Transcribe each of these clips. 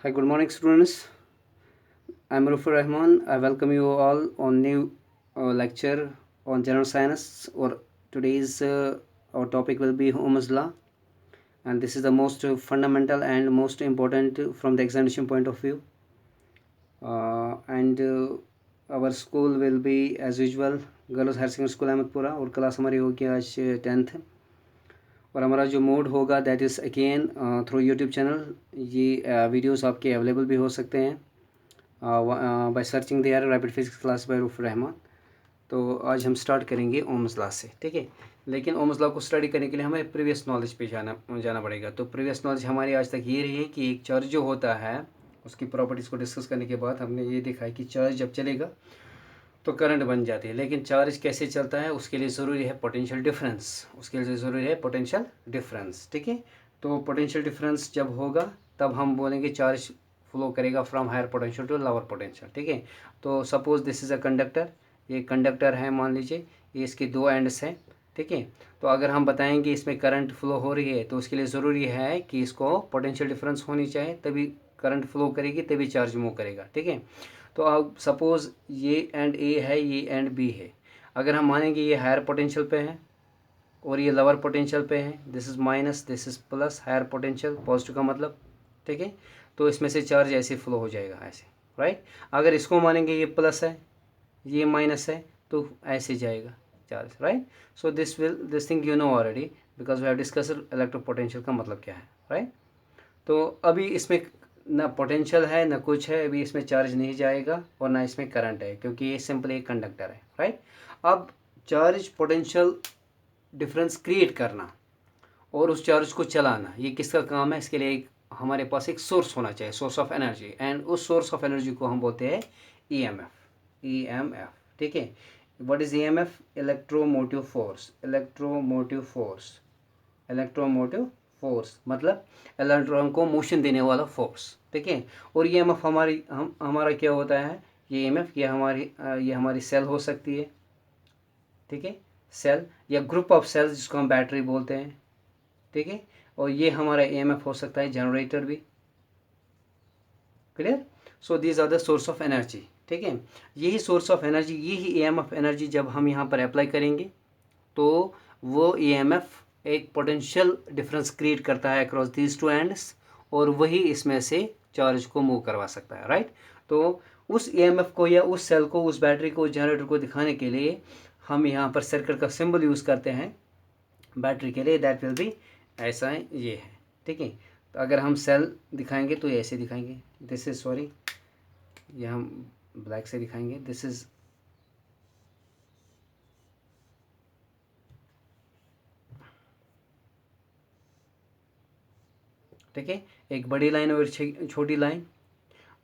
Hi, good morning, students. I'm Rufur Rahman. I welcome you all on new lecture on general science. Or today's our topic will be Ohm's law, and this is the most fundamental and most important from the examination point of view. And our school will be as usual girls higher secondary school Ahmadpura और class हमारी होगी आज 10th। और हमारा जो mode होगा that is again through YouTube channel. ये videos आपके अवेलेबल भी हो सकते हैं by searching there rapid physics class by Rauf Rahman. तो आज हम स्टार्ट करेंगे ओम्स लॉ से, ठीक है। लेकिन ओम्स लॉ को स्टडी करने के लिए हमें प्रीवियस नॉलेज पे जाना पड़ेगा। तो प्रीवियस नॉलेज हमारी आज तक ये रही है कि एक चार्ज जो होता है उसकी प्रॉपर्टीज़ को डिस्कस करने के बाद हमने ये देखा है कि चार्ज जब चलेगा तो करंट बन जाती है। लेकिन चार्ज कैसे चलता है उसके लिए ज़रूरी है पोटेंशियल डिफरेंस, उसके लिए ज़रूरी है पोटेंशियल डिफरेंस, ठीक है। तो पोटेंशियल डिफरेंस जब होगा तब हम बोलेंगे चार्ज फ्लो करेगा from higher potential to lower potential, ठीक है। तो suppose this is a conductor, ये कंडक्टर है, मान लीजिए ये इसके दो एंड्स हैं, ठीक है। तो अगर हम बताएंगे इसमें करंट फ्लो हो रही है तो उसके लिए ज़रूरी है कि इसको पोटेंशियल डिफरेंस होनी चाहिए, तभी करंट फ्लो करेगी, तभी चार्ज मूव करेगा, ठीक है। तो अब सपोज़ ये एंड ए है, ये एंड बी है। अगर हम मानेंगे ये हायर पोटेंशियल पे है और ये लोअर पोटेंशियल पे है, this is minus, this is plus, higher potential positive का मतलब, ठीक है। तो इसमें से चार्ज ऐसे फ्लो हो जाएगा ऐसे, राइट। अगर इसको मानेंगे ये प्लस है, ये माइनस है, तो ऐसे जाएगा charge, right. So this thing you know already because we have discussed electropotential का मतलब क्या है, राइट। तो अभी इसमें ना पोटेंशियल है ना कुछ है, अभी इसमें चार्ज नहीं जाएगा और ना इसमें करंट है क्योंकि ये सिंपली एक कंडक्टर है, राइट। अब चार्ज पोटेंशियल डिफरेंस क्रिएट करना और उस चार्ज को चलाना, ये किसका काम है? इसके लिए हमारे पास एक सोर्स होना चाहिए, सोर्स ऑफ एनर्जी, एंड उस सोर्स ऑफ एनर्जी को हम बोलते हैं ईएमएफ, ठीक है। What is EMF? Electromotive force, electromotive force मतलब इलेक्ट्रॉन को मोशन देने वाला फोर्स, ठीक है। और ये ईएमएफ हमारा क्या होता है? ये ईएमएफ ये हमारी सेल हो सकती है, ठीक है, सेल या ग्रुप ऑफ सेल्स जिसको हम बैटरी बोलते हैं, ठीक है। और ये हमारा ईएमएफ हो सकता है जनरेटर भी, clear. So these are the source of energy, ठीक है। यही सोर्स ऑफ एनर्जी, यही ईएमएफ एनर्जी जब हम यहाँ पर अप्लाई करेंगे तो वो ईएमएफ एक पोटेंशियल डिफरेंस क्रिएट करता है अक्रॉस दीज टू एंड्स और वही इसमें से चार्ज को मूव करवा सकता है, राइट। तो उस ईएमएफ को या उस सेल को, उस बैटरी को, उस जनरेटर को दिखाने के लिए हम यहाँ पर सर्किट का सिंबल यूज़ करते हैं बैटरी के लिए, दैट विल बी ऐसा है, ये है, ठीक है। तो अगर हम सेल दिखाएंगे तो ऐसे दिखाएंगे, दिस इज़ सॉरी ये हम ब्लैक से दिखाएंगे, दिस इज़ ठीक है। एक बड़ी लाइन और छोटी लाइन।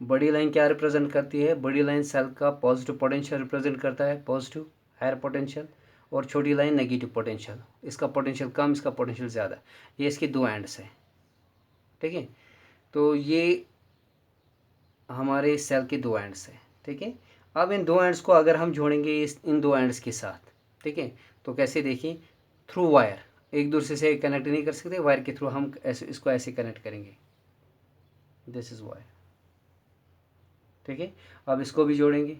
बड़ी लाइन क्या रिप्रेजेंट करती है? बड़ी लाइन सेल का पॉजिटिव पोटेंशियल रिप्रेजेंट करता है, पॉजिटिव हायर पोटेंशियल, और छोटी लाइन नेगेटिव पोटेंशियल, इसका पोटेंशियल कम, इसका पोटेंशियल ज़्यादा। ये इसके दो एंड्स हैं, ठीक है। तो ये हमारे सेल के दो एंड्स हैं, ठीक है। अब इन दो एंड्स को अगर हम जोड़ेंगे इन दो एंड्स के साथ, ठीक है, तो कैसे देखिए? थ्रू वायर, एक दूसरे से कनेक्ट नहीं कर सकते, वायर के थ्रू हम ऐसे इसको ऐसे कनेक्ट करेंगे, दिस इज़ वायर, ठीक है। अब इसको भी जोड़ेंगे,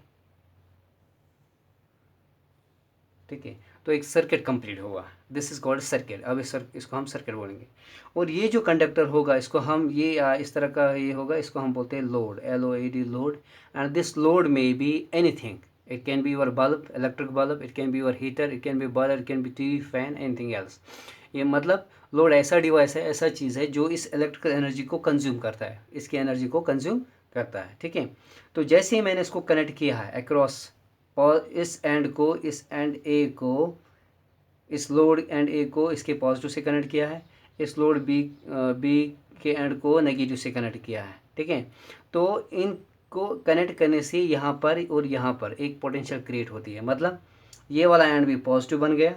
ठीक है, तो एक सर्किट कंप्लीट होगा, दिस इज कॉल्ड सर्किट। अब इसको हम सर्किट बोलेंगे। और ये जो कंडक्टर होगा इसको हम इस तरह का ये होगा, इसको हम बोलते हैं load, LOAD, load. And this load may be anything, it can be your bulb, electric bulb, it can be your heater, it can be boiler, it can be TV, fan, anything else. ये मतलब load ऐसा device है, ऐसा चीज़ है जो इस electrical energy को consume करता है, इसकी एनर्जी को कंज्यूम करता है, ठीक है। तो जैसे ही मैंने इसको कनेक्ट किया है अक्रॉस, और इस एंड को, इस एंड ए को, इस लोड एंड ए को इसके पॉजिटिव से कनेक्ट किया है, इस लोड बी के एंड को नेगेटिव से कनेक्ट किया है, ठीक है। तो इनको कनेक्ट करने से यहाँ पर और यहाँ पर एक पोटेंशियल क्रिएट होती है, मतलब ये वाला एंड भी पॉजिटिव बन गया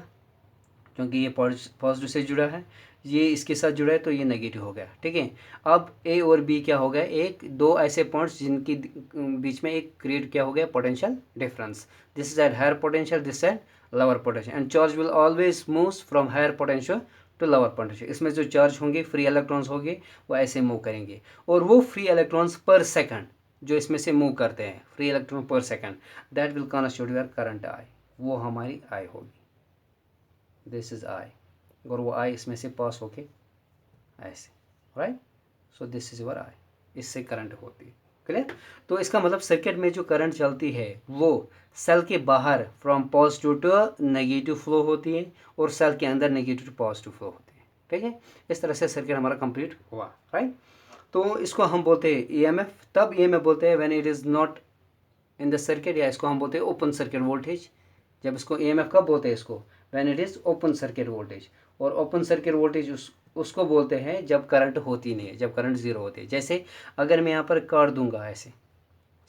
क्योंकि ये पॉजिटिव से जुड़ा है, ये इसके साथ जुड़ा है तो ये नेगेटिव हो गया, ठीक है। अब ए और बी क्या हो गया? एक दो ऐसे पॉइंट्स जिनकी बीच में एक क्रिएट क्या हो गया? Potential difference. This is at higher potential, this at lower potential, and charge will always moves from higher potential to lower potential. इसमें जो चार्ज होंगे, फ्री इलेक्ट्रॉन्स होंगे, वो ऐसे मूव करेंगे, और वो फ्री इलेक्ट्रॉन्स पर सेकंड जो इसमें से मूव करते हैं, फ्री इलेक्ट्रॉन पर second, that will constitute your current I. वो हमारी आई होगी, दिस इज आई, और वो आई इसमें से पास होके ऐसे, right. So this is your I, इससे करंट होती है, क्लियर। तो इसका मतलब सर्किट में जो करंट चलती है वो सेल के बाहर from positive to negative flow होती है, और सेल के अंदर नेगेटिव टू पॉजिटिव फ्लो होती है, ठीक है। इस तरह से सर्किट हमारा कंप्लीट हुआ, राइट। तो इसको हम बोलते हैं ईएमएफ। तब ईएमएफ बोलते हैं when it is not in the circuit, या इसको हम बोलते हैं ओपन सर्किट वोल्टेज। जब इसको ईएमएफ कब बोलते हैं इसको, when it is open circuit voltage. और ओपन सर्किट वोल्टेज उसको बोलते हैं जब करंट होती नहीं है, जब करंट ज़ीरो होती है। जैसे अगर मैं यहाँ पर काट दूंगा ऐसे,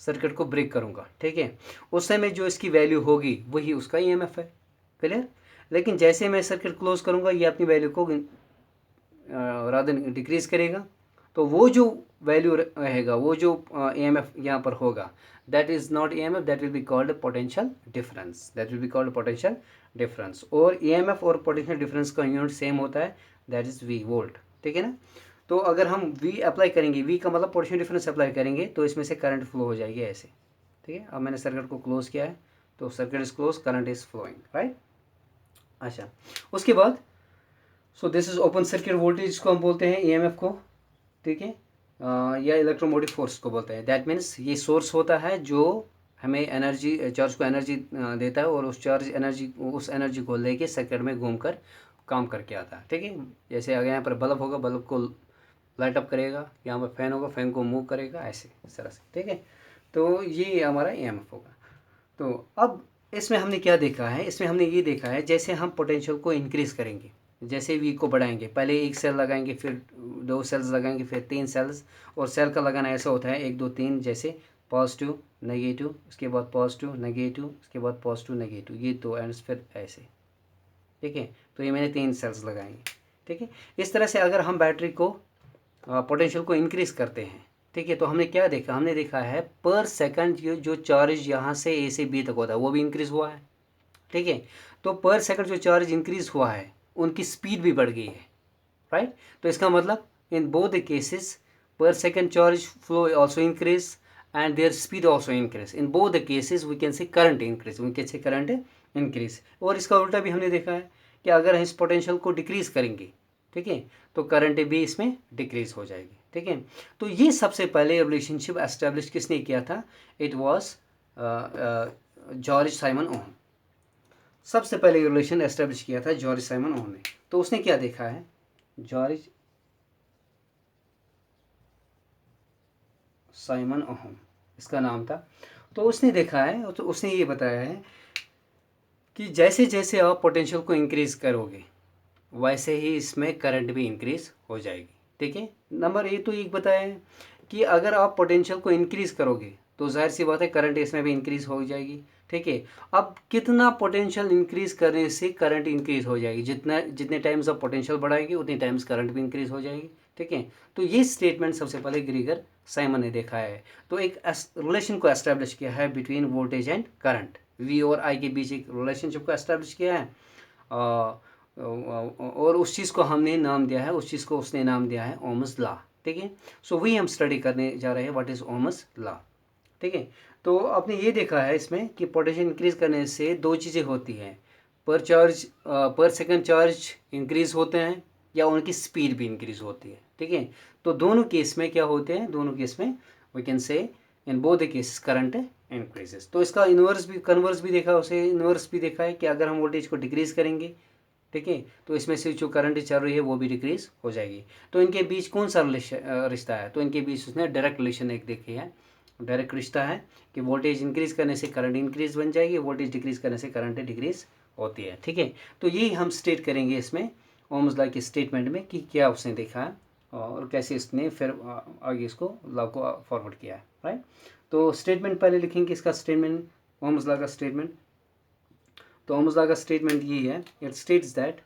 सर्किट को ब्रेक करूंगा, ठीक है, उस समय जो इसकी वैल्यू होगी वही उसका ईएमएफ है, क्लियर। लेकिन जैसे मैं सर्किट क्लोज करूंगा, ये अपनी वैल्यू को रादर डिक्रीज करेगा, तो वो जो वैल्यू रहेगा, वो जो ईएमएफ यहाँ पर होगा, that is not EMF, that will be called potential difference, that will be called potential difference. और ईएमएफ और पोटेंशियल डिफरेंस का यूनिट सेम होता है, दैट इज वी, वोल्ट, ठीक है ना। तो अगर हम वी अप्लाई करेंगे, वी का मतलब पोटेंशियल डिफरेंस अप्लाई करेंगे, तो इसमें से करंट फ्लो हो जाएगी ऐसे, ठीक है। अब मैंने सर्किट को क्लोज किया है, तो circuit is close, current is flowing, right. अच्छा, उसके बाद so this is open circuit voltage को हम बोलते हैं ईएमएफ को, ठीक है, या इलेक्ट्रोमोटिव फोर्स को बोलते हैं। दैट मीन्स ये सोर्स होता है जो हमें एनर्जी, चार्ज को एनर्जी देता है, और उस चार्ज एनर्जी, उस एनर्जी को लेके सर्किट में घूमकर काम करके आता है, ठीक है। जैसे अगर यहाँ पर बल्ब होगा, बल्ब को लाइट अप करेगा, यहाँ पर फैन होगा, फैन को मूव करेगा, ऐसे इस तरह से, ठीक है। तो ये हमारा ईएमएफ होगा। तो अब इसमें हमने क्या देखा है, इसमें हमने ये देखा है जैसे हम पोटेंशियल को इंक्रीज करेंगे, जैसे वी को बढ़ाएंगे, पहले एक सेल लगाएंगे, फिर दो सेल्स लगाएंगे, फिर तीन सेल्स, और सेल का लगाना ऐसा होता है 1 2 3, जैसे पॉजिटिव नेगेटिव, उसके बाद पॉजिटिव नेगेटिव, उसके बाद पॉजिटिव नेगेटिव, ये दो एंड्स फिर ऐसे, ठीक है। तो ये मैंने 3 सेल्स लगाएंगे, ठीक है। इस तरह से अगर हम बैटरी को पोटेंशियल को इंक्रीज करते हैं, ठीक है, तो हमने क्या देखा, हमने देखा है पर सेकंड जो चार्ज यहाँ से ए से बी तक होता है वो भी इंक्रीज हुआ है, ठीक है। तो पर सेकंड जो चार्ज इंक्रीज हुआ है, उनकी स्पीड भी बढ़ गई है, राइट। तो इसका मतलब इन both the cases per second charge flow also increase and their speed also increase. In both the cases we can say current increase, we can say current increase. और इसका उल्टा भी हमने देखा है कि अगर हम इस पोटेंशियल को डिक्रीज करेंगे, ठीक है, तो करंट भी इसमें डिक्रीज हो जाएगी, ठीक है। तो ये सबसे पहले रिलेशनशिप एस्टेब्लिश किसने किया था, it was George Simon ohm. सबसे पहले रिलेशन एस्टेब्लिश किया था जॉर्ज साइमन ओहम ने। तो उसने क्या देखा है, जॉर्ज साइमन ओहम इसका नाम था। तो उसने देखा है, तो उसने ये बताया है कि जैसे जैसे आप पोटेंशियल को इंक्रीज करोगे, वैसे ही इसमें करंट भी इंक्रीज हो जाएगी, ठीक है। नंबर ए तो एक बताया है कि अगर आप पोटेंशियल को इंक्रीज करोगे, तो जाहिर सी बात है करंट इसमें भी इंक्रीज हो जाएगी, ठीक है। अब कितना पोटेंशियल इंक्रीज करने से करंट इंक्रीज हो जाएगी, जितने टाइम्स आप पोटेंशियल बढ़ाएगी उतने टाइम्स करंट भी इंक्रीज हो जाएगी, ठीक है। तो ये स्टेटमेंट सबसे पहले ग्रीगर साइमन ने देखा है। तो एक रिलेशन को एस्टेब्लिश किया है between voltage and current, V और आई के बीच एक रिलेशनशिप को एस्टेब्लिश किया है, और उस चीज़ को हमने नाम दिया है, उस चीज़ को उसने नाम दिया है ओम्स लॉ, ठीक है। सो वही हम स्टडी करने जा रहे हैं, व्हाट इज ओम्स लॉ, ठीक है। तो आपने ये देखा है इसमें कि पोटेंशियल इंक्रीज करने से दो चीज़ें होती हैं, पर सेकंड चार्ज इंक्रीज होते हैं, या उनकी स्पीड भी इंक्रीज होती है, ठीक है। तो दोनों केस में क्या होते हैं, दोनों केस में we can say in both the cases current increases. तो इसका इन्वर्स भी, कन्वर्स भी देखा, उसे इन्वर्स भी देखा है कि अगर हम वोल्टेज को डिक्रीज करेंगे, ठीक है, तो इसमें से जो करंट चल रही है वो भी डिक्रीज हो जाएगी। तो इनके बीच कौन सा रिश्ता है, तो इनके बीच उसने डायरेक्ट रिलेशन एक देखी है, डायरेक्ट रिश्ता है कि वोल्टेज इंक्रीज करने से करंट इंक्रीज बन जाएगी, वोल्टेज डिक्रीज करने से करंट डिक्रीज होती है, ठीक है। तो यही हम स्टेट करेंगे इसमें ओम्स लॉ के स्टेटमेंट में कि क्या उसने देखा है और कैसे इसने फिर आगे इसको लॉ को फॉरवर्ड किया है, राइट। तो स्टेटमेंट पहले लिखेंगे इसका, स्टेटमेंट ओम्स लॉ का स्टेटमेंट। तो ओम्स लॉ का स्टेटमेंट ये है, it states that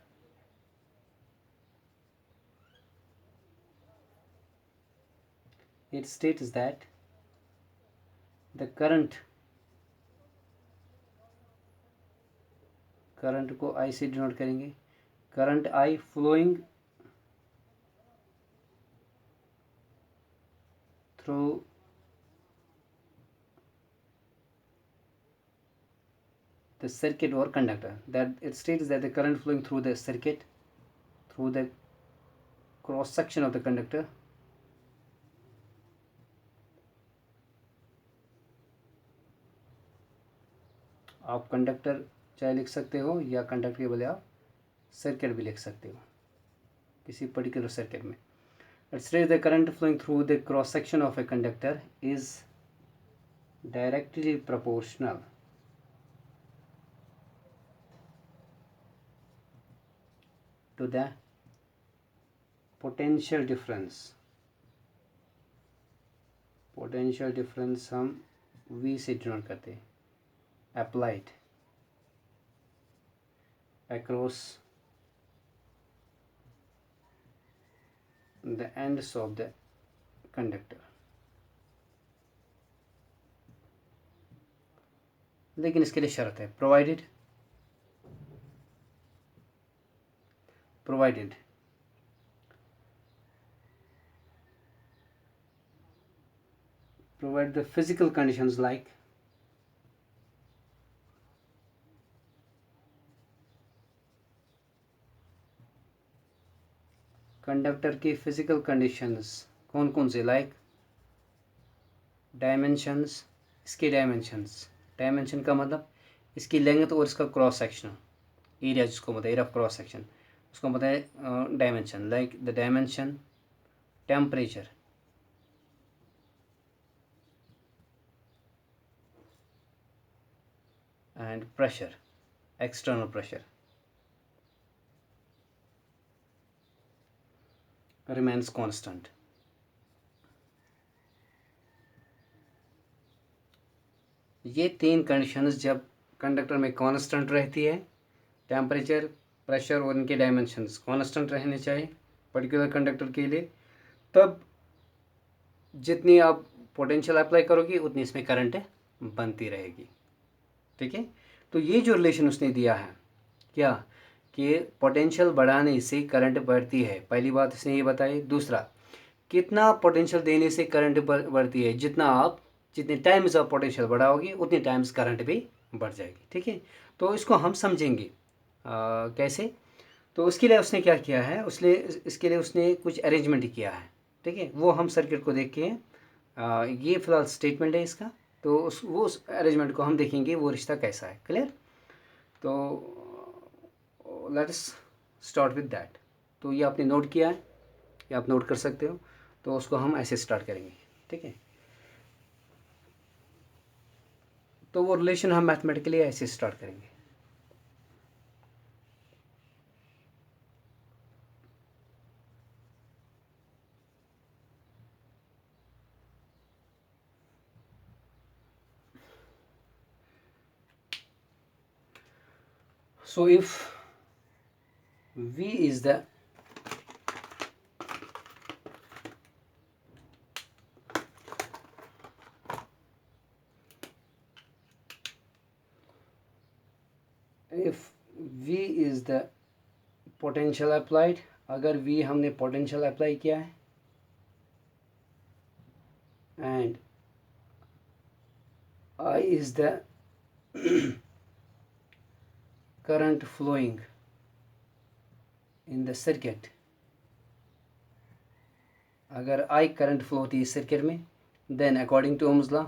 the current को आई से डिनोट करेंगे, current I flowing through the circuit or conductor. That it states that the current flowing through the circuit, through the cross section of the conductor, आप conductor चाहे लिख सकते हो या conductor के बजाय आप सर्किट भी लिख सकते हो किसी पर्टिकुलर सर्किट में. It states the current flowing through the cross section of a conductor is directly proportional to the potential difference. Potential difference हम V से डिनोट करते हैं. Applied across the ends of the conductor. लेकिन इसके लिए शर्त है, provided provide the physical conditions like conductor की फिजिकल कंडीशंस कौन कौन से, लाइक डायमेंशंस. इसके डायमेंशन का मतलब इसकी लेंथ और इसका क्रॉस सेक्शन एरिया, जिसको मतलब एरिया ऑफ क्रॉस सेक्शन, उसको मतलब है dimension. Like the dimension, temperature, and pressure, external pressure remains constant. ये 3 कंडीशंस जब कंडक्टर में कांस्टेंट रहती है, टेम्परेचर, प्रेशर और इनके डायमेंशंस कांस्टेंट रहने चाहिए पर्टिकुलर कंडक्टर के लिए, तब जितनी आप पोटेंशियल अप्लाई करोगे उतनी इसमें करंट बनती रहेगी. ठीक है. तो ये जो रिलेशन उसने दिया है क्या, कि पोटेंशियल बढ़ाने से करंट बढ़ती है, पहली बात इसने ये बताई. दूसरा, कितना पोटेंशियल देने से करंट बढ़ती है, जितने टाइम्स आप पोटेंशियल बढ़ाओगे उतने टाइम्स करंट भी बढ़ जाएगी. ठीक है. तो इसको हम समझेंगे कैसे. तो उसके लिए उसने क्या किया है, इसके लिए उसने कुछ अरेंजमेंट किया है. ठीक है. वो हम सर्किट को देख के ये फिलहाल स्टेटमेंट है इसका, तो उस अरेंजमेंट को हम देखेंगे वो रिश्ता कैसा है. क्लियर. तो लेट्स स्टार्ट विद दैट. तो ये आपने नोट किया है, ये आप नोट कर सकते हो. तो उसको हम ऐसे स्टार्ट करेंगे. ठीक है. तो वो रिलेशन हम मैथमेटिकली ऐसे स्टार्ट करेंगे. So if V is the potential applied, अगर V हमने पोटेंशियल अप्लाई किया है and I is the current flowing in the circuit, अगर I करंट फ्लो होती है सर्किट में, then according to Ohm's law,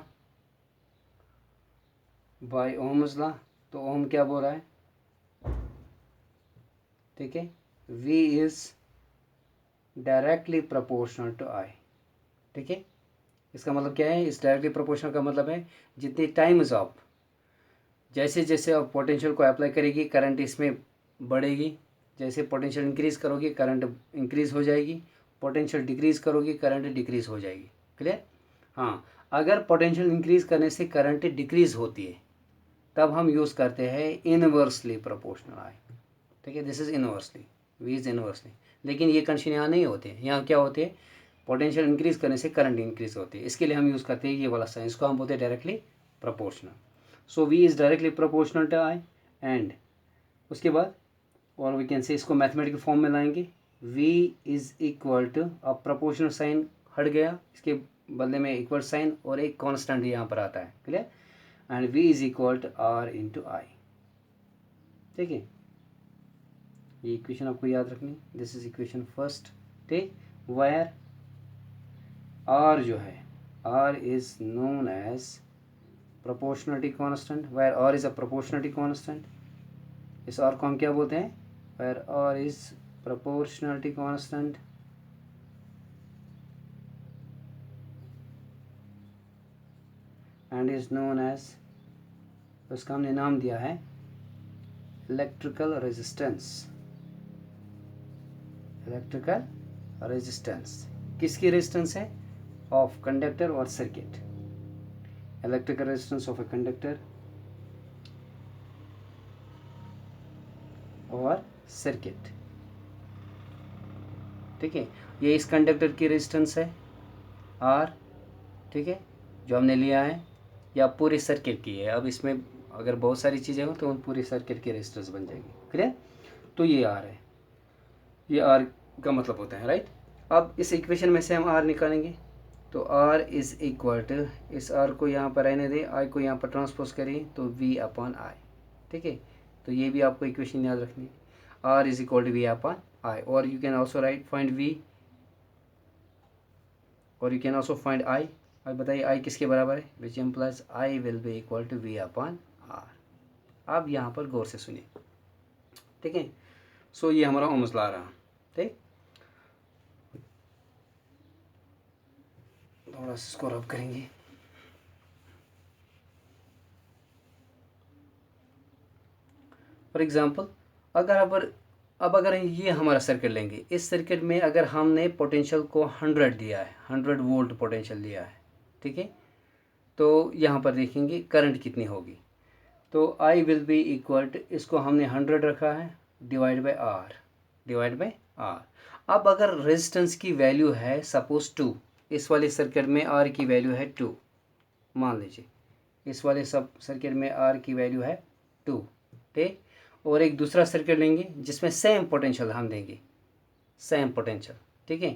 by Ohm's law, तो Ohm क्या बोल रहा है. ठीक है. V is directly proportional to I. ठीक है. इसका मतलब क्या है, इस डायरेक्टली प्रोपोर्शनल का मतलब है जितने टाइम्स आप जैसे जैसे आप पोटेंशियल को अप्लाई करेगी करंट इसमें बढ़ेगी, जैसे पोटेंशियल इंक्रीज़ करोगे करंट इंक्रीज़ हो जाएगी, पोटेंशियल डिक्रीज़ करोगे करंट डिक्रीज़ हो जाएगी. क्लियर. हाँ, अगर पोटेंशियल इंक्रीज़ करने से करंट डिक्रीज़ होती है तब हम यूज़ करते हैं इनवर्सली प्रोपोर्शनल I. ठीक है. This is inversely, V is inversely. लेकिन ये कंडीशन यहाँ नहीं होते. यहाँ क्या होते हैं, पोटेंशियल इंक्रीज़ करने से करंट इंक्रीज़ होती है. इसके लिए हम यूज़ करते हैं ये वाला साइन, इसको हम बोलते हैं directly proportional. So V is directly proportional to I. And उसके बाद और वी कैन से इसको मैथमेटिकल फॉर्म में लाएंगे, v इज इक्वल टू, अब प्रोपोर्शनल साइन हट गया, इसके बदले में इक्वल साइन और एक कांस्टेंट यहाँ पर आता है, clear, and v is equal to r into I. ठीक है, ये इक्वेशन आपको याद रखनी, दिस इज इक्वेशन फर्स्ट। ठीक, वेयर r जो है, r is known as proportionality constant, where r is a proportionality constant, इस r को हम क्या बोलते हैं, where r is proportionality constant and is known as, उसका हमने नाम दिया है इलेक्ट्रिकल रेजिस्टेंस। इलेक्ट्रिकल रेजिस्टेंस किसकी रेजिस्टेंस है, ऑफ कंडक्टर और circuit. Electrical resistance of a conductor और सर्किट। ठीक है, ये इस कंडक्टर की रेजिस्टेंस है R, ठीक है, जो हमने लिया है, या पूरे सर्किट की है। अब इसमें अगर बहुत सारी चीज़ें हो तो पूरी सर्किट की रेजिस्टेंस बन जाएगी, क्लियर। तो ये R है, ये R का मतलब होता है, राइट। अब इस इक्वेशन में से हम R निकालेंगे, तो R इज इक्वल टू, इस R को यहाँ पर रहने दें, I को यहाँ पर ट्रांसपोज करिए तो V अपॉन I। ठीक है, तो ये भी आपको इक्वेशन याद रखनी है, R is equal to V upon I, और you can also write find V, और you can also find I। अब बताइए I किसके बराबर है, which implies I will be equal to V upon R। अब यहाँ पर गौर से सुनिए, ठीक है। सो ये हमारा ओम्स लॉ रहा, ठीक, थोड़ा इसको रब करेंगे। फॉर एग्जांपल, अगर ये हमारा सर्किट लेंगे, इस सर्किट में अगर हमने पोटेंशियल को 100 दिया है, 100 वोल्ट पोटेंशियल दिया है, ठीक है, तो यहाँ पर देखेंगे करंट कितनी होगी, तो I will be equal to, इसको हमने 100 रखा है, डिवाइड बाई R। अब अगर रेजिस्टेंस की वैल्यू है सपोज 2, इस वाले सर्किट में R की वैल्यू है 2, मान लीजिए इस वाले सब सर्किट में R की वैल्यू है 2, ठीक, और एक दूसरा सर्किट लेंगे जिसमें सेम पोटेंशियल हम देंगे, सेम पोटेंशियल, ठीक है,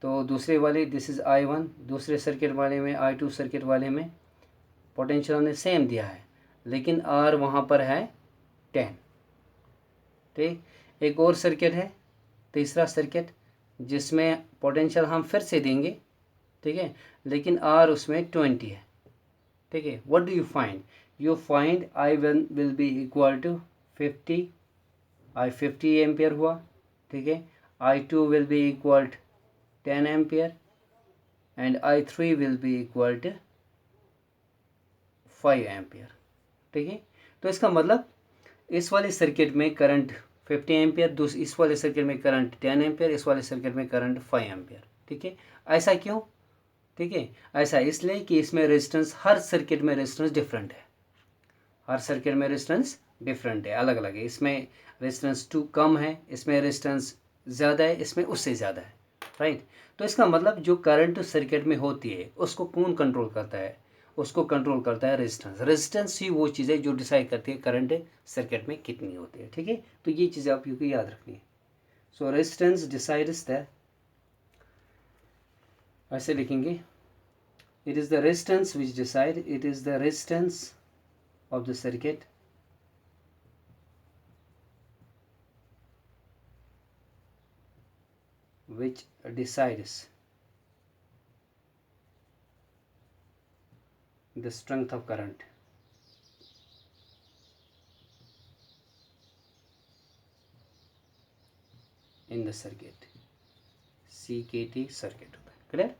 तो दूसरे वाले दिस इज़ I1, दूसरे सर्किट वाले में I2 सर्किट वाले में पोटेंशियल हमने सेम दिया है, लेकिन R वहाँ पर है 10, ठीक। एक और सर्किट है, तीसरा सर्किट, जिसमें पोटेंशियल हम फिर से देंगे, ठीक है, लेकिन R उसमें 20 है, ठीक है। What do you find, you find I1 will be equal to 50, I50 ampere हुआ, ठीक है, I2 will be equal to 10 ampere and I3 will be equal to 5 ampere, ठीक है। तो इसका मतलब इस वाले सर्किट में करंट 50 एम्पियर, इस वाले सर्किट में करंट 10 एम्पियर, इस वाले सर्किट में करंट 5 एम्पियर, ठीक है। ऐसा क्यों, ठीक है, ऐसा इसलिए कि इसमें रेजिस्टेंस, हर सर्किट में रेजिस्टेंस डिफरेंट है, हर सर्किट में रेजिस्टेंस डिफरेंट है, अलग अलग है। इसमें रेजिस्टेंस 2 कम है, इसमें रेजिस्टेंस ज़्यादा है, इसमें उससे ज़्यादा है, राइट। तो इसका मतलब जो करंट सर्किट में होती है उसको कौन कंट्रोल करता है, उसको कंट्रोल करता है रेजिस्टेंस। रेजिस्टेंस ही वो चीज़ है जो डिसाइड करती है करंट सर्किट में कितनी होती है, ठीक है। तो ये चीज़ें आप को याद रखनी है। सो रेजिस्टेंस डिसाइड्स द, ऐसे लिखेंगे, it is the resistance which decide, it is the resistance of the circuit which decides the strength of current in the circuit, CKT circuit होता है, क्लियर।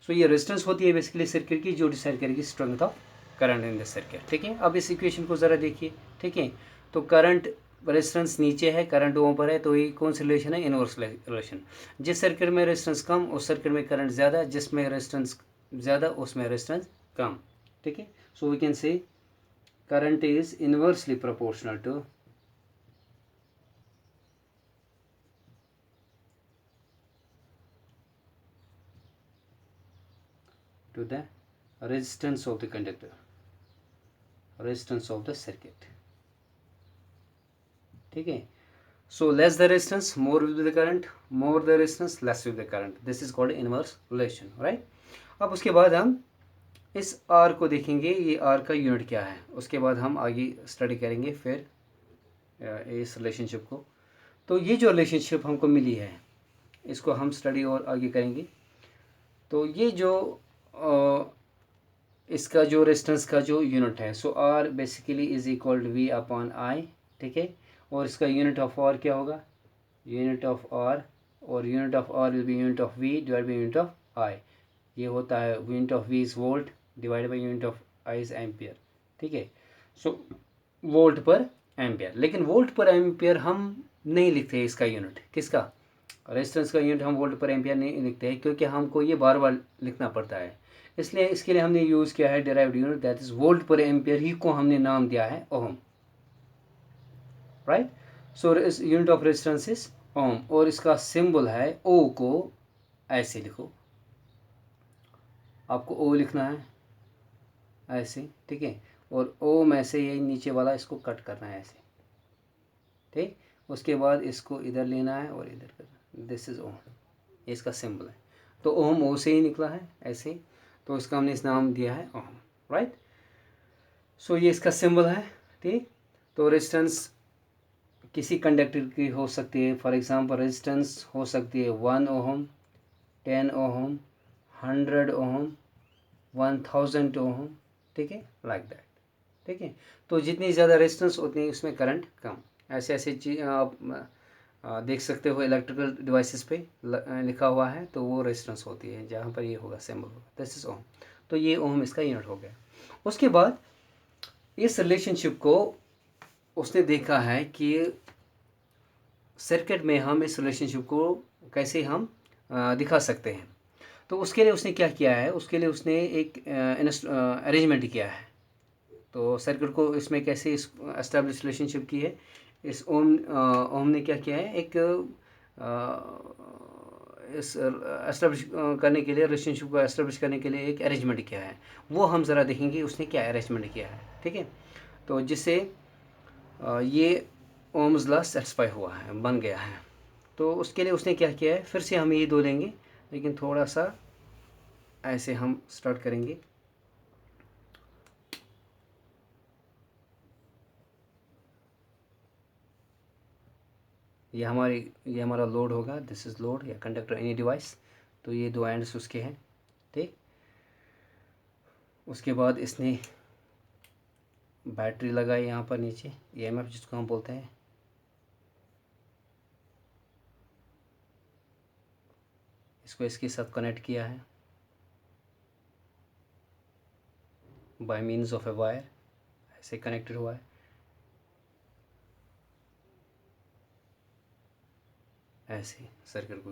सो ये रेजिस्टेंस होती है बेसिकली सर्किट की, जो decide करेगी strength of current in the circuit, ठीक है। अब इस इक्वेशन को ज़रा देखिए, ठीक है, तो करंट, रेजिस्टेंस नीचे है, करंट ऊपर है, तो ये कौन सी रिलेशन है, इनवर्स रिलेशन। जिस सर्किट में रेजिस्टेंस कम उस सर्किट में करंट ज़्यादा, जिसमें रेजिस्टेंस ज़्यादा उसमें रेजिस्टेंस कम, ठीक है। So we can say current is inversely proportional to the resistance of the conductor, resistance of the circuit, ठीक है। So less the resistance, more will be the current, more the resistance, less will be the current. This is called inverse relation, right? अब उसके बाद हम इस R को देखेंगे, ये R का यूनिट क्या है, उसके बाद हम आगे स्टडी करेंगे फिर इस रिलेशनशिप को। तो ये जो रिलेशनशिप हमको मिली है इसको हम स्टडी और आगे करेंगे। तो ये जो इसका जो रेजिस्टेंस का जो यूनिट है, so R basically is equal to V upon I, ठीक है। और इसका यूनिट ऑफ R क्या होगा, यूनिट ऑफ R, और unit of R will be unit of V divide by unit of I। ये होता है unit of V is volt divide by unit of I is ampere, ठीक है। सो volt per ampere, लेकिन volt per ampere हम नहीं लिखते इसका यूनिट, किसका, रेजिस्टेंस का यूनिट हम वोल्ट पर एम्पियर नहीं लिखते हैं, क्योंकि हमको ये बार बार लिखना पड़ता है। इसलिए इसके लिए हमने यूज़ किया है derived unit, that is volt per ampere ही को हमने नाम दिया है ohm, right. So unit of resistance is ohm, और इसका सिंबल है ओ, को ऐसे लिखो, आपको ओ लिखना है ऐसे, ठीक है। और ओ में से ये नीचे वाला इसको कट करना है ऐसे, ठीक। उसके बाद इसको इधर लेना है और इधर करना, दिस इज ओम, इसका सिंबल है। तो ओम ओ से ही निकला है ऐसे, तो इसका हमने इस नाम दिया है ओम, राइट। सो ये इसका सिंबल है, ठीक। तो रेजिस्टेंस किसी कंडक्टर की हो सकती है, फॉर एग्जांपल रेजिस्टेंस हो सकती है 1 ओम, 10 ओम, 100 ओम, 1000 ओम, ठीक है, लाइक दैट, ठीक है। तो जितनी ज़्यादा रेजिस्टेंस उतनी उसमें करंट कम। ऐसे ऐसे चीज़ आप देख सकते हो इलेक्ट्रिकल डिवाइसेस पे लिखा हुआ है, तो वो रेजिस्टेंस होती है, जहाँ पर ये होगा सिंबल होगा, दिस इज ओम। तो ये ओम इसका यूनिट हो गया। उसके बाद इस रिलेशनशिप को उसने देखा है कि सर्किट में हम इस रिलेशनशिप को कैसे हम दिखा सकते हैं। तो उसके लिए उसने क्या किया है, उसके लिए उसने एक अरेंजमेंट किया है। तो सर्किट को इसमें कैसे इस एस्टैब्लिश रिलेशनशिप की है, इस ओम ने क्या किया है, एक इस एस्टैब्लिश करने के लिए, रिलेशनशिप को एस्टैब्लिश करने के लिए एक अरेंजमेंट किया है। वो हम ज़रा देखेंगे उसने क्या अरेंजमेंट किया है, ठीक है। तो जिससे ये ओम्स लॉ सेटिस्फाई हुआ है, बन गया है। तो उसके लिए उसने क्या किया है, फिर से हम ये दो लेंगे, लेकिन थोड़ा सा ऐसे हम स्टार्ट करेंगे। ये हमारा लोड होगा, दिस इज़ लोड या कंडक्टर एनी डिवाइस। तो ये दो एंड्स उसके हैं, ठीक। उसके बाद इसने बैटरी लगाई यहाँ पर नीचे, ईएमएफ जिसको हम बोलते हैं। इसको इसके साथ कनेक्ट किया है bye means of a wire, ऐसे कनेक्टेड हुआ है, ऐसे सर्किट को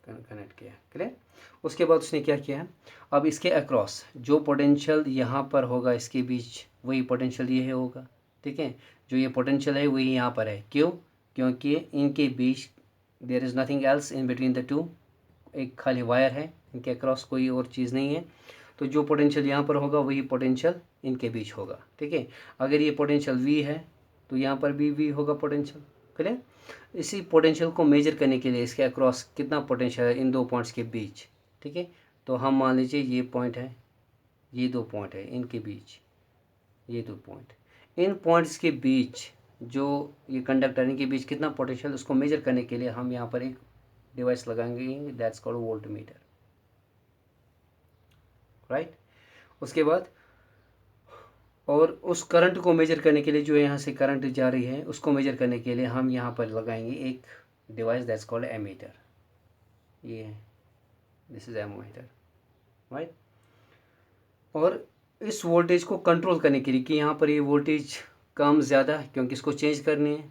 कनेक्ट किया है, क्लियर। उसके बाद उसने क्या किया है, अब इसके अक्रॉस जो पोटेंशियल यहाँ पर होगा इसके बीच, वही पोटेंशियल ये होगा, ठीक है। जो ये पोटेंशियल है वही यहाँ पर है, क्यों, क्योंकि इनके बीच there is nothing else in between the two, एक खाली वायर है, इनके अक्रॉस कोई और चीज़ नहीं है। तो जो पोटेंशियल यहाँ पर होगा वही पोटेंशियल इनके बीच होगा, ठीक है। अगर ये पोटेंशियल V है तो यहाँ पर भी V होगा पोटेंशियल, क्लियर। इसी पोटेंशियल को मेजर करने के लिए इसके अक्रॉस कितना पोटेंशियल है इन दो पॉइंट्स के बीच, ठीक है। तो हम मान लीजिए ये पॉइंट है, ये दो पॉइंट है इनके बीच, ये दो पॉइंट, इन पॉइंट्स के बीच जो ये कंडक्टर इनके बीच कितना पोटेंशियल, उसको मेजर करने के लिए हम यहाँ पर एक डिवाइस लगाएंगे, दैट्स कॉल्ड वोल्टमीटर, राइट। उसके बाद और उस करंट को मेजर करने के लिए, जो यहाँ से करंट जा रही है उसको मेजर करने के लिए हम यहाँ पर लगाएंगे एक डिवाइस, दैट्स कॉल्ड एमीटर, ये है, दिस इज एमीटर, राइट। और इस वोल्टेज को कंट्रोल करने के लिए कि यहाँ पर ये वोल्टेज कम ज़्यादा, क्योंकि इसको चेंज करनी है,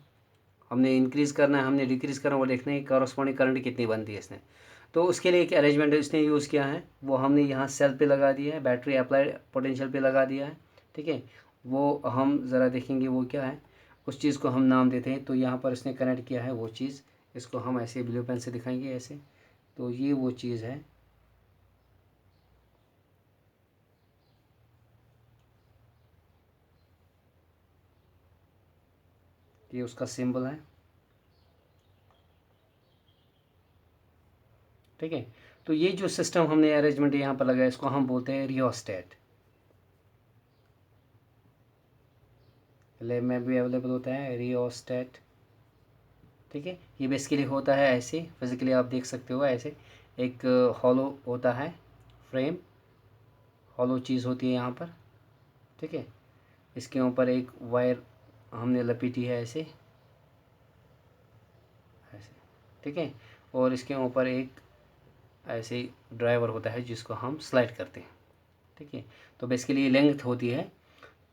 हमने इंक्रीज़ करना है, हमने डिक्रीज़ करना है, वो देखना है कॉरस्पॉन्डिंग करंट कितनी बनती है इसने। तो उसके लिए एक अरेंजमेंट इसने यूज़ किया है, वो हमने यहाँ सेल पे लगा दिया है, बैटरी अप्लाइड पोटेंशियल पे लगा दिया है, ठीक है। वो हम ज़रा देखेंगे वो क्या है, उस चीज़ को हम नाम देते हैं। तो यहाँ पर इसने कनेक्ट किया है वो चीज़, इसको हम ऐसे ब्लू पेन से दिखाएंगे ऐसे। तो ये वो चीज़ है, ये उसका सिंबल है, ठीक है। तो ये जो सिस्टम हमने अरेंजमेंट यहाँ पर लगाया इसको हम बोलते हैं रियोस्टेट। लैब में भी अवेलेबल होता है रियोस्टेट, ठीक है। ये बेसिकली होता है ऐसे, फिजिकली आप देख सकते हो ऐसे, एक हॉलो होता है फ्रेम, हॉलो चीज़ होती है यहाँ पर, ठीक है। इसके ऊपर एक वायर हमने लपेटी है ऐसे ऐसे, ठीक है। और इसके ऊपर एक ऐसे ड्राइवर होता है जिसको हम स्लाइड करते हैं, ठीक है। तो बेसिकली ये लेंथ होती है,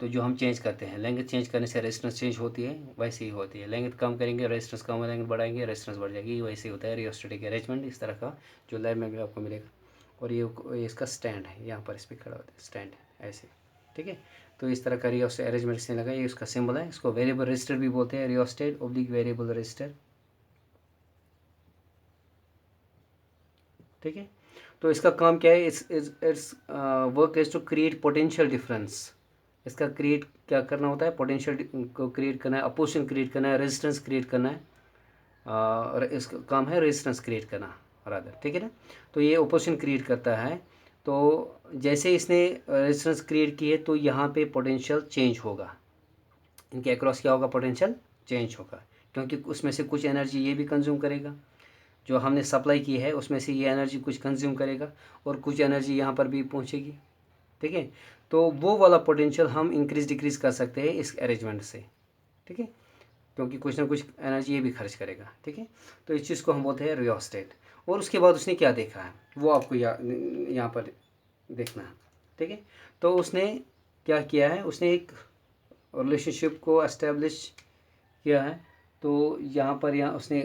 तो जो हम चेंज करते हैं, लेंथ चेंज करने से रेजिस्टेंस चेंज होती है, वैसे ही होती है। लेंथ कम करेंगे रेजिस्टेंस कम, लेंथ बढ़ाएंगे रेजिस्टेंस बढ़ जाएगी, वैसे ही होता है रियोस्टेटिक अरेंजमेंट इस तरह का, जो लैब में भी आपको मिलेगा। और ये इसका स्टैंड है, यहाँ पर इस पर खड़ा होता है स्टैंड ऐसे, ठीक है। तो इस तरह का रियोस्टेट अरेंजमेंट से लगा, ये उसका सिंबल है। इसको वेरिएबल रजिस्टर भी बोलते हैं, रियोस्टेट ऑब्लिक वेरिएबल रजिस्टर, ठीक है। तो इसका काम क्या है, it's work is to create potential difference. इसका क्रिएट क्या करना होता है, पोटेंशियल को क्रिएट करना है, अपोजिशन क्रिएट करना है, रेजिस्टेंस क्रिएट करना है, और इसका काम है रेजिस्टेंस क्रिएट करना रादर, ठीक है ना। तो ये अपोजिशन क्रिएट करता है। तो जैसे इसने रेजिस्टेंस क्रिएट की है तो यहाँ पे पोटेंशियल चेंज होगा, इनके अक्रॉस क्या होगा, पोटेंशियल चेंज होगा, क्योंकि उसमें से कुछ एनर्जी ये भी कंज्यूम करेगा, जो हमने सप्लाई की है उसमें से ये एनर्जी कुछ कंज्यूम करेगा, और कुछ एनर्जी यहाँ पर भी पहुँचेगी, ठीक है। तो वो वाला पोटेंशियल हम इंक्रीज डिक्रीज कर सकते हैं इस अरेंजमेंट से, ठीक है, क्योंकि कुछ ना कुछ एनर्जी ये भी खर्च करेगा, ठीक है। तो इस चीज़ को हम बोलते हैं रियोस्टेट। और उसके बाद उसने क्या देखा है वो आपको यहाँ पर देखना है, ठीक है। तो उसने क्या किया है, उसने एक रिलेशनशिप को एस्टेब्लिश किया है। तो यहाँ उसने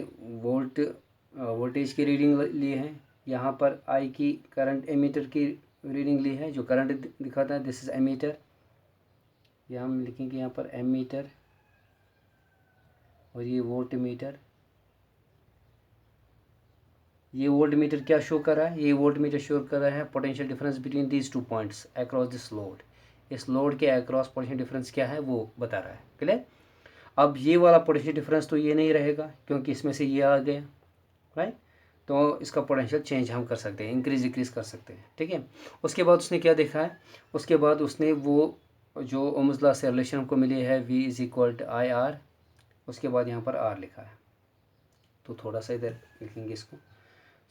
वोल्टेज की रीडिंग ली है, यहाँ पर आई की करंट एमीटर की रीडिंग ली है, जो करंट दिखाता है, दिस इज एमीटर, यहाँ हम लिखेंगे यहाँ पर एमीटर, और ये वोल्ट मीटर। ये वोल्ट मीटर क्या शो कर रहा है, ये वोल्ट मीटर शो कर रहा है potential difference between these 2 points across this load. इस लोड के अक्रॉस पोटेंशियल डिफरेंस क्या है वो बता रहा है, क्लियर। अब ये वाला पोटेंशियल डिफरेंस तो ये नहीं रहेगा, क्योंकि इसमें से ये आ गया, राइट। तो इसका पोटेंशियल चेंज हम कर सकते हैं, इंक्रीज डिक्रीज कर सकते हैं, ठीक है। उसके बाद उसने क्या देखा है, उसके बाद उसने वो जो ओम्स लॉ से रिलेशन को मिली है V is equal to I R, उसके बाद यहाँ पर R लिखा है, तो थोड़ा सा इधर लिखेंगे इसको।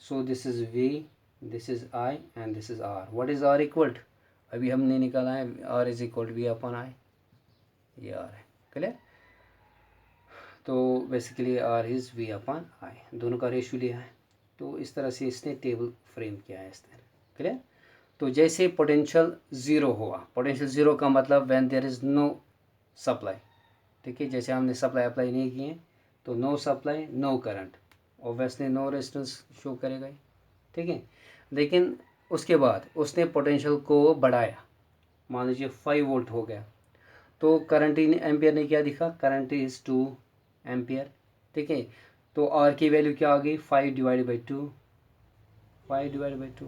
So this is V, this is I and this is R। What is R equal to, अभी हमने निकाला है, R is equal to V upon I, ये R है, क्लियर। तो basically R is V upon I, दोनों का ratio लिया है। तो इस तरह से इसने टेबल फ्रेम किया है इस तरह, क्लियर। तो जैसे पोटेंशियल ज़ीरो हुआ, पोटेंशियल ज़ीरो का मतलब when there is no supply, ठीक है। जैसे हमने सप्लाई अप्लाई नहीं किए तो no supply no current, obviously no resistance show करेगा, ठीक है। लेकिन उसके बाद उसने पोटेंशियल को बढ़ाया, मान लीजिए 5 वोल्ट हो गया, तो करंट इन एम्पियर ने क्या दिखा, करंट इज़ 2 एम्पियर, ठीक है। तो आर की वैल्यू क्या आ गई, 5 डिवाइड बाई 2, 5 डिवाइड बाई 2,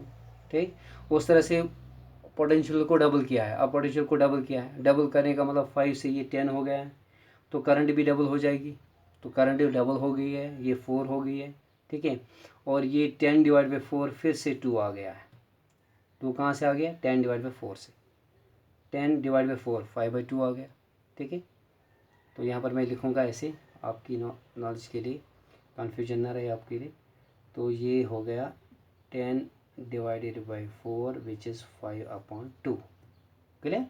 ठीक। उस तरह से पोटेंशियल को डबल किया है। अब पोटेंशियल को डबल किया है, डबल करने का मतलब 5 से ये 10 हो गया है, तो करंट भी डबल हो जाएगी, तो करंट भी डबल हो गई है, ये 4 हो गई है, ठीक है। और ये 10 डिवाइड बाई 4 फिर से 2 आ गया है, 2 कहाँ से आ गया, 10 डिवाइड बाई 4 से, 10 डिवाइड बाई 4 5/2 आ गया, ठीक है। तो यहाँ पर मैं लिखूँगा ऐसे आपकी नॉलेज के लिए, कन्फ्यूजन ना रहे आपके लिए। तो ये हो गया 10 divided by 4 which is 5/2, clear.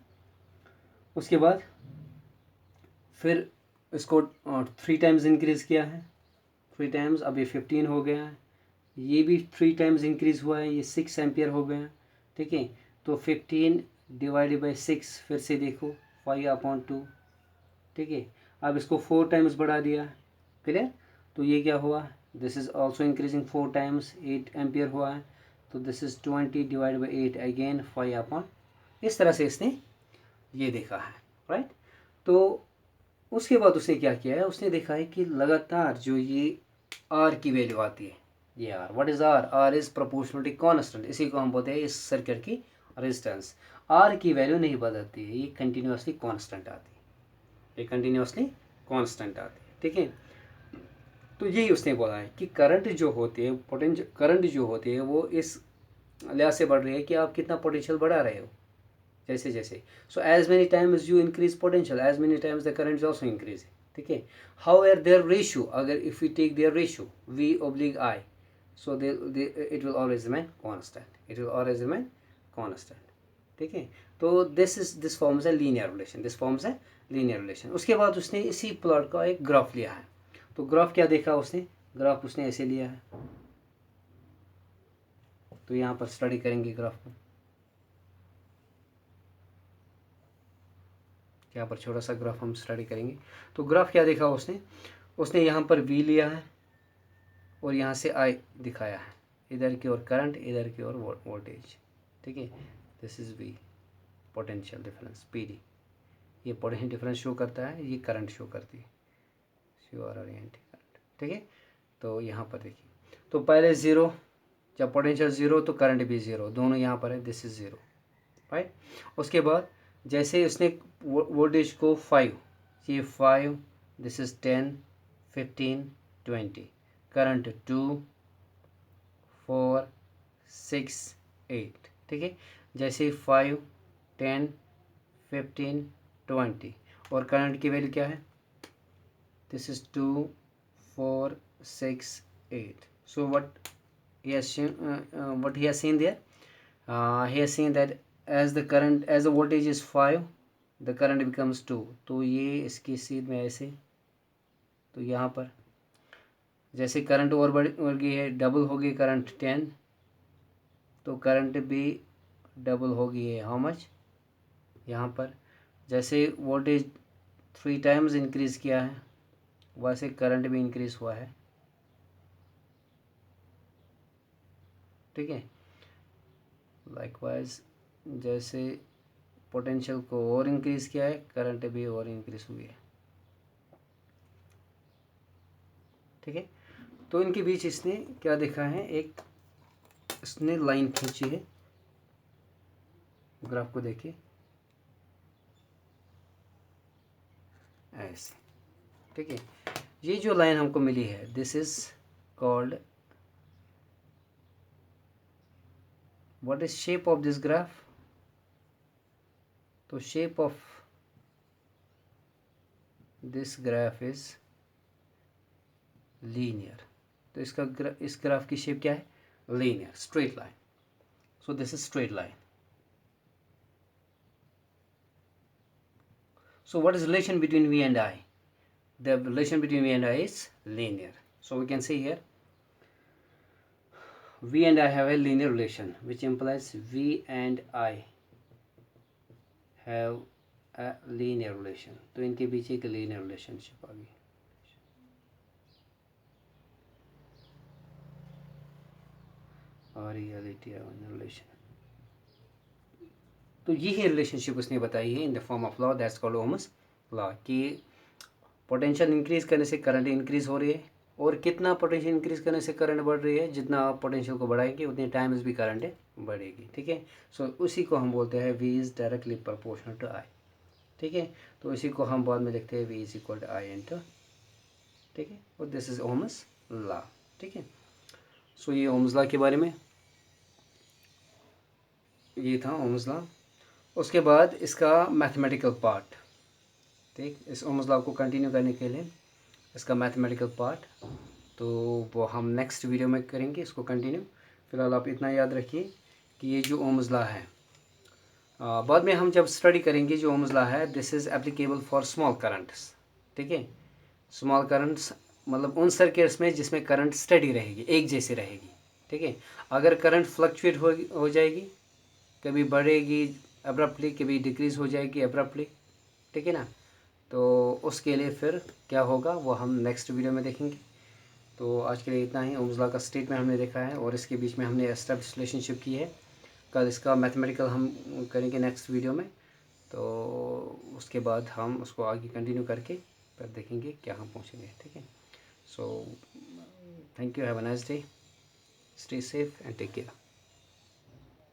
उसके बाद फिर इसको 3 टाइम्स इंक्रीज़ किया है, 3 टाइम्स, अब ये 15 हो गया है, ये भी 3 टाइम्स इंक्रीज़ हुआ है, ये 6 एम्पियर हो गया, ठीक है। तो 15 डिवाइडेड बाई 6, फिर से देखो 5/2, ठीक है। अब इसको 4 टाइम्स बढ़ा दिया, क्लियर। तो ये क्या हुआ, this is also increasing 4 times, 8 ampere हुआ है, तो this is 20 divide by 8 again 5/, इस तरह से इसने ये देखा है, राइट। तो उसके बाद उसने क्या किया है, उसने देखा है कि लगातार जो ये आर की वैल्यू आती है, ये R, what is R, R is proportionally constant, इसी को हम बोलते हैं इस सर्किट की रेजिस्टेंस। आर की वैल्यू नहीं बदलती है, ये कंटिन्यूसली कांस्टेंट आती है, ये कंटिन्यूसली कांस्टेंट आती है, ठीक है। तो यही उसने बोला है कि करंट जो होते हैं, पोटेंशियल करंट जो होते हैं वो इस लिहाज से बढ़ रही है कि आप कितना पोटेंशियल बढ़ा रहे हो जैसे जैसे. So as many times you increase potential, as many times the current is also increase. ठीक है. हाउ एवर देयर रेशियो, अगर if you take their ratio we oblique I, so it will always remain constant, it will always remain constant. ठीक है. तो this forms a linear relation, this forms a linear relation. उसके बाद उसने इसी plot का एक ग्राफ लिया है. तो ग्राफ क्या देखा उसने, ग्राफ उसने ऐसे लिया है. तो यहाँ पर स्टडी करेंगे ग्राफ को. यहाँ पर छोटा सा ग्राफ हम स्टडी करेंगे. तो ग्राफ क्या देखा उसने, उसने यहाँ पर वी लिया है और यहाँ से आई दिखाया है, इधर की ओर करंट, इधर की ओर वोल्टेज. ठीक है. This is V, potential difference P D. ये पोटेंशियल डिफरेंस शो करता है, ये करंट शो करती है, श्योर ओरिएंटेड करंट. ठीक है. तो यहाँ पर देखिए, तो पहले ज़ीरो, जब पोटेंशियल ज़ीरो तो करंट भी ज़ीरो, दोनों यहाँ पर है, दिस इज ज़ीरो. राइट. उसके बाद जैसे उसने वोल्टेज को 5, ये 5, दिस इज 10, 15, 20, करंट 2, 4, 6, 8. ठीक है. जैसे 5, 10, 15, 20 और करंट की वैल्यू क्या है, this is 2, 4, 6, 8. So what he has seen there, he has seen that as the voltage is 5, the current becomes 2. तो ये इसकी सीध में ऐसे, तो यहाँ पर जैसे करंट और बढ़ गई है, डबल हो गई करंट 10, तो करंट भी डबल हो गई है. हाउ मच, यहाँ पर जैसे वोल्टेज 3 टाइम्स इंक्रीज़ किया है वैसे करंट भी इंक्रीज़ हुआ है. ठीक है. लाइकवाइज जैसे पोटेंशियल को और इंक्रीज़ किया है, करंट भी और इंक्रीज़ हुई है. ठीक है. तो इनके बीच इसने क्या देखा है, एक इसने लाइन खींची है. ग्राफ को देखिए ऐसे. ठीक है. ये जो लाइन हमको मिली है, this is called, what is shape of this graph. तो shape of this graph is linear. तो इस ग्राफ की शेप क्या है, linear, straight line. So this is straight line. So what is relation between V and I? The relation between V and I is linear. So we can see here V and I have a linear relation, which implies V and I have a linear relation. तो इनके बीच एक linear relationship आ गई. और reality relation. तो यही relationship उसने बताई है in the form of law, that's called Ohm's law, कि पोटेंशियल इंक्रीज करने से करंट इंक्रीज हो रही है, और कितना पोटेंशियल इंक्रीज करने से करंट बढ़ रही है, जितना आप पोटेंशियल को बढ़ाएंगे उतने टाइम्स भी करंट बढ़ेगी. ठीक है. सो उसी को हम बोलते हैं V is directly proportional to I. ठीक है. तो इसी को हम बाद में देखते हैं V is equal to I into. ठीक है. और दिस इज ओम्स लॉ. ठीक है. सो ये ओम्स लॉ के बारे में, ये था ओम्स लॉ. उसके बाद इसका मैथमेटिकल पार्ट. ठीक. इस ओम्स लॉ को कंटिन्यू करने के लिए इसका मैथमेटिकल पार्ट, तो वो हम नेक्स्ट वीडियो में करेंगे इसको कंटिन्यू. फिलहाल आप इतना याद रखिए कि ये जो ओम्स लॉ है, बाद में हम जब स्टडी करेंगे जो ओम्स लॉ है, this is applicable for small currents. ठीक है. स्मॉल करंट्स मतलब उन सर्किट्स में जिसमें करंट स्टडी रहेगी, एक जैसी रहेगी. ठीक है. अगर करंट फ्लक्चुएट हो जाएगी, कभी बढ़ेगी अब्रप्टली, कभी डिक्रीज़ हो जाएगी अब्रप्टली. ठीक है ना. तो उसके लिए फिर क्या होगा वो हम नेक्स्ट वीडियो में देखेंगे. तो आज के लिए इतना ही. ओम्स लॉ का स्टेटमेंट हमने देखा है और इसके बीच में हमने एस्टैब्लिश रिलेशनशिप की है. कल इसका मैथमेटिकल हम करेंगे नेक्स्ट वीडियो में. तो उसके बाद हम उसको आगे कंटिन्यू करके फिर देखेंगे क्या हम पहुँचेंगे. ठीक है. So thank you, have a nice day, stay safe and take care.